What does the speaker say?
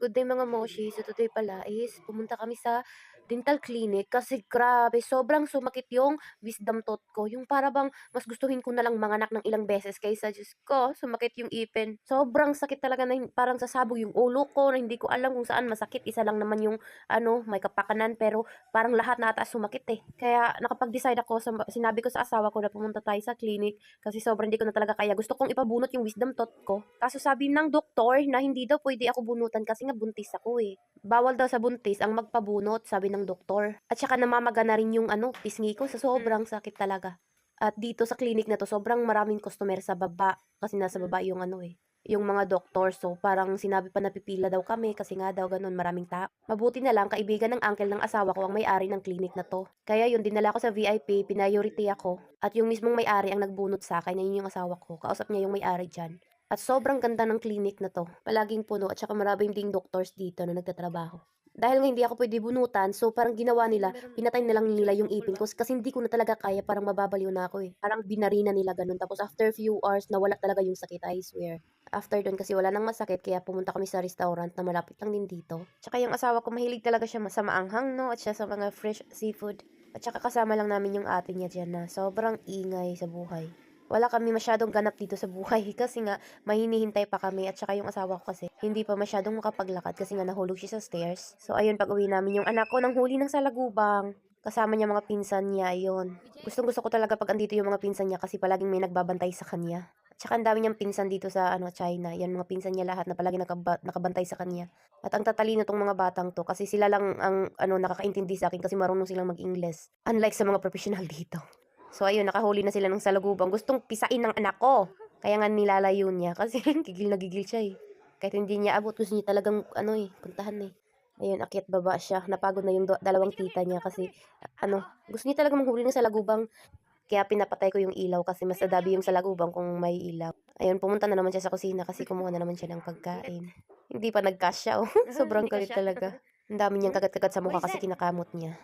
good day mga moshi. So today pala is pumunta kami sa dental clinic kasi grabe, sobrang sumakit yung wisdom tooth ko. Yung para bang mas gustuhin ko na lang manganak ng ilang beses kaysa Diyos ko, sumakit yung ipin. Sobrang sakit talaga na parang sasabog yung ulo ko na hindi ko alam kung saan masakit. Isa lang naman yung may kapakanan pero parang lahat na ata sumakit eh. Kaya nakapag-decide ako, sinabi ko sa asawa ko na pumunta tayo sa clinic kasi sobrang hindi ko na talaga kaya. Gusto kong ipabunot yung wisdom tooth ko. Kaso sabi ng doktor na hindi daw pwede ako bunutan kasi nga buntis ako eh. Bawal daw sa buntis ang magpabunot, sabi ng doktor. At saka namamaga na rin yung pisngi ko sa sobrang sakit talaga. At dito sa clinic na to, sobrang maraming customer sa baba kasi nasa baba yung yung mga doktor. So, parang sinabi pa na pipila daw kami kasi nga daw ganun maraming tao. Mabuti na lang, kaibigan ng uncle ng asawa ko ang may-ari ng clinic na to. Kaya yun, dinala ko sa VIP, pinayurity ako. At yung mismong may-ari ang nagbunot sa akin, yun yung asawa ko. Kausap niya yung may-ari dyan. At sobrang ganda ng clinic na to. Palaging puno at saka maraming ding doctors dito na nagtatrabaho. Dahil nga hindi ako pwede bunutan, so parang ginawa nila, pinatay na lang nila yung ipin ko kasi hindi ko na talaga kaya, parang mababaliw na ako eh. Parang binarina nila ganun. Tapos after few hours, nawala talaga yung sakit, I swear. After doon kasi wala nang masakit, kaya pumunta kami sa restaurant na malapit lang din dito. Tsaka yung asawa ko, mahilig talaga siya sa maanghang, no? At siya sa mga fresh seafood. At saka kasama lang namin yung ate niya dyan na sobrang ingay sa buhay. Wala kami masyadong ganap dito sa buhay kasi nga may hinihintay pa kami at saka yung asawa ko kasi hindi pa masyadong makapaglakad kasi nga nahulog siya sa stairs. So ayun, pag uwi namin yung anak ko nang huli ng salagubang. Kasama niya mga pinsan niya, ayun. Gustong gusto ko talaga pag andito yung mga pinsan niya kasi palaging may nagbabantay sa kanya. At saka ang dami niyang pinsan dito sa China. Yan, mga pinsan niya lahat na palagi nakabantay sa kanya. At ang tatalino tong mga batang to kasi sila lang ang nakakaintindi sa akin kasi marunong silang mag-Ingles. Unlike sa mga professional dito. So ayun, nakahuli na sila ng salagubang. Gustong pisain ng anak ko. Kaya nga nilalayo niya kasi gigil na gigil siya eh. Kahit hindi niya abot, gusto niya talagang puntahan eh. Ayun, akyat baba siya. Napagod na yung dalawang tita niya kasi gusto niya talaga manghuli ng salagubang. Kaya pinapatay ko yung ilaw kasi mas adabi yung salagubang kung may ilaw. Ayun, pumunta na naman siya sa kusina kasi kumuha na naman siya ng pagkain. Hindi pa nagkasya oh. Sobrang kulit talaga. Ang dami niyang kagat-kagat sa mukha kasi kinakamot niya.